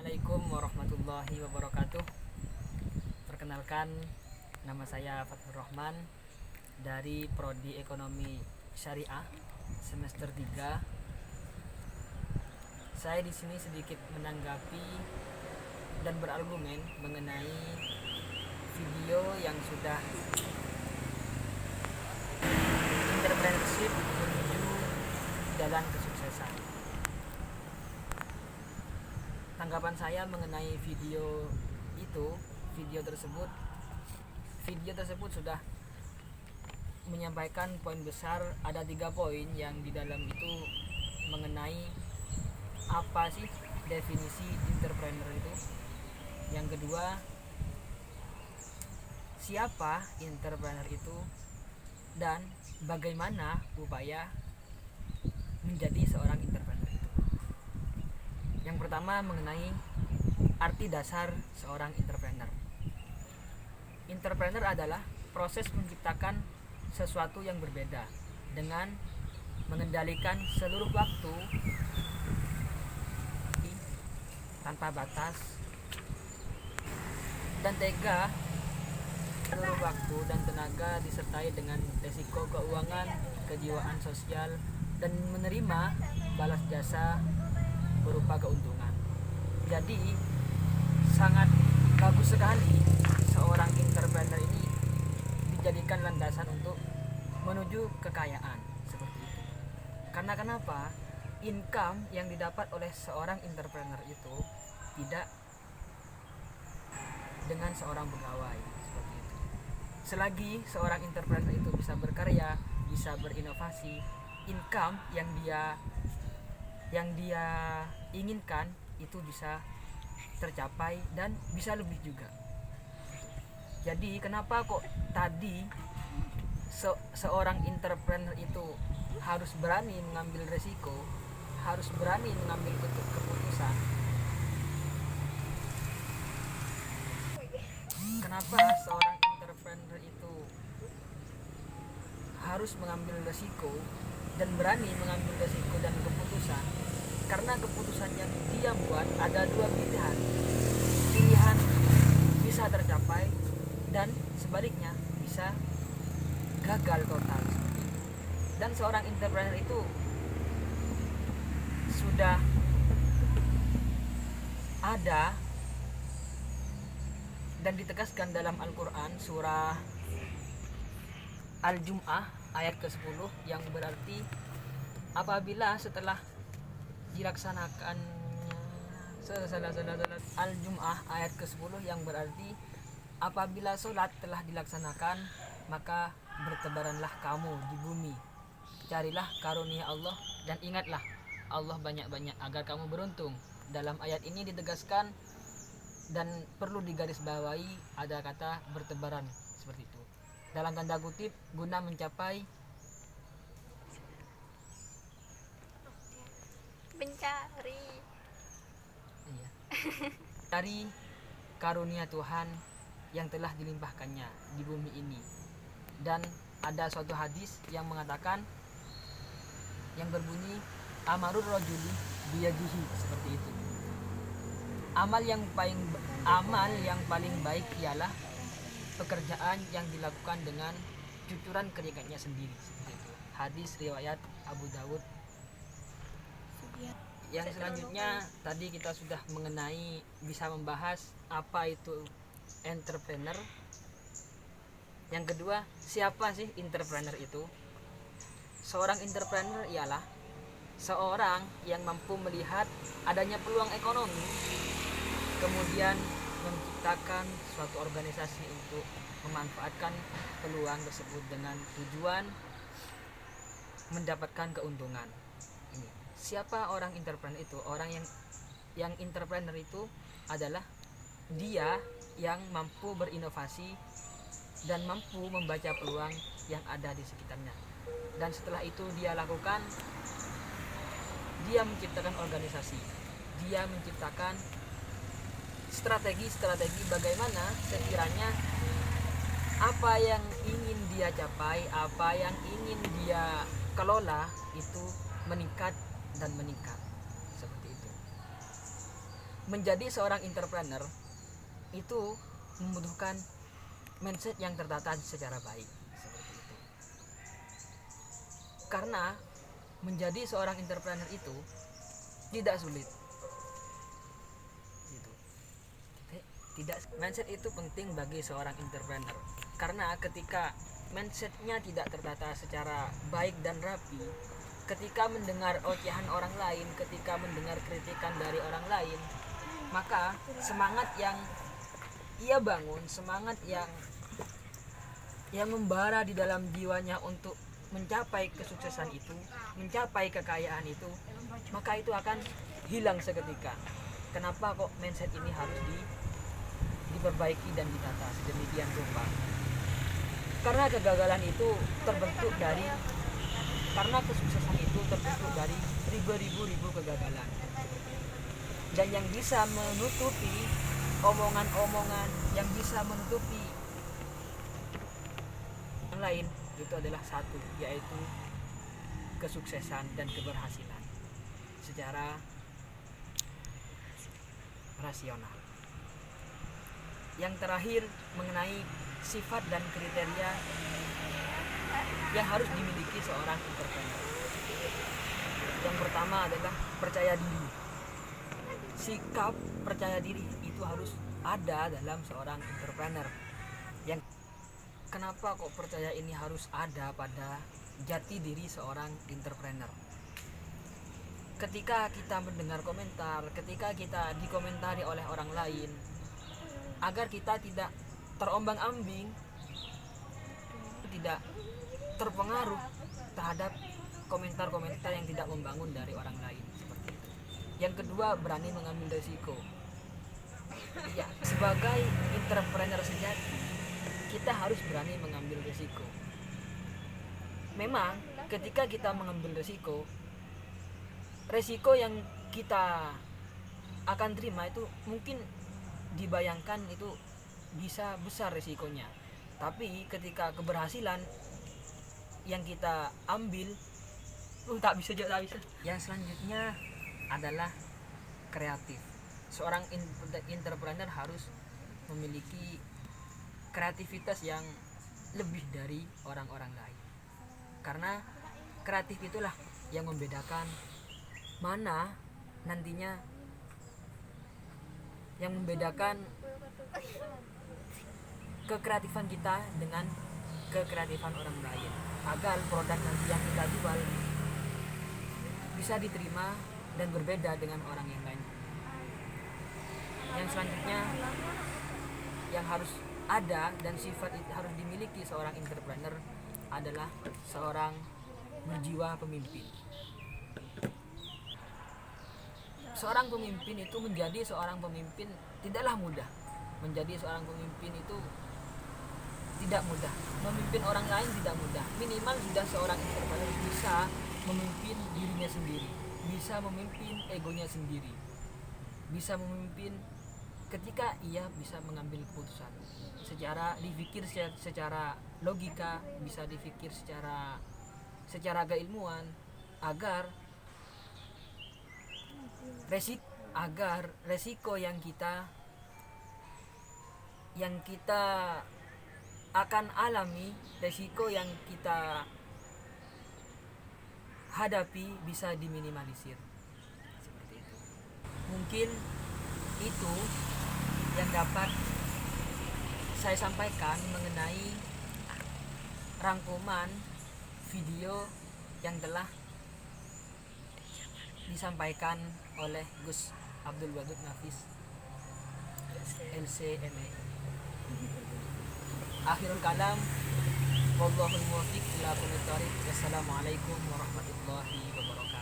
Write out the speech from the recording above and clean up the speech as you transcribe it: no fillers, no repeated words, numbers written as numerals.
Assalamualaikum warahmatullahi wabarakatuh. Perkenalkan, nama saya Fathur Rahman dari Prodi Ekonomi Syariah semester 3. Saya di sini sedikit menanggapi dan berargumen mengenai video yang sudah entrepreneurship menuju jalan kesuksesan. Tanggapan saya mengenai video tersebut sudah menyampaikan poin besar. Ada 3 poin yang di dalam itu mengenai apa sih definisi entrepreneur itu. Yang kedua, siapa entrepreneur itu dan bagaimana upaya menjadi seorang entrepreneur itu. Yang pertama, mengenai arti dasar seorang entrepreneur. Entrepreneur adalah proses menciptakan sesuatu yang berbeda dengan mengendalikan seluruh waktu tanpa batas dan tega, seluruh waktu dan tenaga disertai dengan resiko keuangan, kejiwaan sosial, dan menerima balas jasa berupa keuntungan. Jadi sangat bagus sekali seorang entrepreneur ini dijadikan landasan untuk menuju kekayaan seperti itu. Karena kenapa? Income yang didapat oleh seorang entrepreneur itu tidak dengan seorang pegawai seperti itu. Selagi seorang entrepreneur itu bisa berkarya, bisa berinovasi, income yang dia inginkan itu bisa tercapai dan bisa lebih juga. Jadi kenapa kok tadi seorang entrepreneur itu harus berani mengambil resiko, harus berani mengambil keputusan? Kenapa seorang entrepreneur itu harus mengambil resiko dan berani mengambil resiko dan keputusan? Karena keputusan yang dia buat ada 2 pilihan. Pilihan bisa tercapai dan sebaliknya bisa gagal total. Dan seorang entrepreneur itu sudah ada dan ditegaskan dalam Al-Quran surah Al-Jum'ah ayat ke-10 yang berarti apabila setelah dilaksanakan Al-Jum'ah ayat ke-10 yang berarti apabila sholat telah dilaksanakan maka bertebaranlah kamu di bumi, carilah karunia Allah dan ingatlah Allah banyak-banyak agar kamu beruntung. Dalam ayat ini ditegaskan dan perlu digarisbawahi ada kata bertebaran seperti itu dalam tanda kutip guna mencapai cari karunia Tuhan yang telah dilimpahkannya di bumi ini. Dan ada suatu hadis yang mengatakan yang berbunyi amarur rajuli biyadihi, seperti itu. Amal yang paling baik ialah pekerjaan yang dilakukan dengan cucuran keringatnya sendiri, seperti itu. Hadis riwayat Abu Dawud. Yang selanjutnya tadi kita sudah mengenai bisa membahas apa itu entrepreneur. Yang kedua, siapa sih entrepreneur itu? Seorang entrepreneur ialah seorang yang mampu melihat adanya peluang ekonomi, kemudian menciptakan suatu organisasi untuk memanfaatkan peluang tersebut dengan tujuan mendapatkan keuntungan. Ini. Siapa orang entrepreneur itu? Orang yang entrepreneur itu adalah dia yang mampu berinovasi dan mampu membaca peluang yang ada di sekitarnya. Dan setelah itu dia menciptakan organisasi. Dia menciptakan strategi bagaimana sekiranya apa yang ingin dia capai, apa yang ingin dia kelola itu meningkat dan meningkat, seperti itu. menjadi seorang entrepreneur itu membutuhkan mindset yang tertata secara baik, seperti itu. Karena menjadi seorang entrepreneur itu tidak sulit. Gitu. Tidak, mindset itu penting bagi seorang entrepreneur. Karena ketika mindsetnya tidak tertata secara baik dan rapi, ketika mendengar ocehan orang lain, ketika mendengar kritikan dari orang lain, maka semangat yang ia bangun, semangat yang membara di dalam jiwanya untuk mencapai kesuksesan itu, mencapai kekayaan itu, maka itu akan hilang seketika. Kenapa kok mindset ini harus diperbaiki dan ditata sedemikian rupa? Karena kegagalan itu terbentuk dari, karena kesuksesan itu terbentuk dari ribu kegagalan. Dan yang bisa menutupi omongan-omongan, yang bisa menutupi yang lain, itu adalah satu, yaitu kesuksesan dan keberhasilan secara rasional. Yang terakhir, mengenai sifat dan kriteria yang harus dimiliki seorang entrepreneur. Yang pertama adalah percaya diri. Sikap percaya diri itu harus ada dalam seorang entrepreneur. Yang kenapa kok percaya ini harus ada pada jati diri seorang entrepreneur? Ketika kita mendengar komentar, ketika kita dikomentari oleh orang lain, agar kita tidak terombang-ambing, tidak terpengaruh terhadap komentar-komentar yang tidak membangun dari orang lain, seperti itu. Yang kedua, berani mengambil resiko. Ya, sebagai entrepreneur sejati, kita harus berani mengambil resiko. Memang ketika kita mengambil resiko yang kita akan terima itu mungkin dibayangkan itu bisa besar resikonya, tapi ketika keberhasilan yang kita ambil tak bisa. Yang selanjutnya adalah kreatif. Seorang entrepreneur harus memiliki kreativitas yang lebih dari orang-orang lain, karena kreatif itulah yang membedakan mana nantinya, yang membedakan kekreatifan kita dengan kekreatifan orang lain, agar produk nanti yang kita jual bisa diterima dan berbeda dengan orang yang lain. Yang selanjutnya yang harus ada dan sifat itu harus dimiliki seorang entrepreneur adalah seorang berjiwa pemimpin. Seorang pemimpin itu menjadi seorang pemimpin tidaklah mudah. Menjadi seorang pemimpin itu tidak mudah. Memimpin orang lain tidak mudah. Minimal sudah seorang entrepreneur bisa memimpin dirinya sendiri, bisa memimpin egonya sendiri, bisa memimpin ketika ia bisa mengambil keputusan secara dipikir secara logika, bisa dipikir secara keilmuan, agar resiko yang kita akan alami, resiko yang kita hadapi bisa diminimalisir, seperti itu. Mungkin itu yang dapat saya sampaikan mengenai rangkuman video yang telah disampaikan oleh Gus Abdul Wadud Nafis LCME. Akhirul kalam, wallahul muwaffiq ila aqwamit thoriq. Wassalamualaikum warahmatullahi wabarakatuh.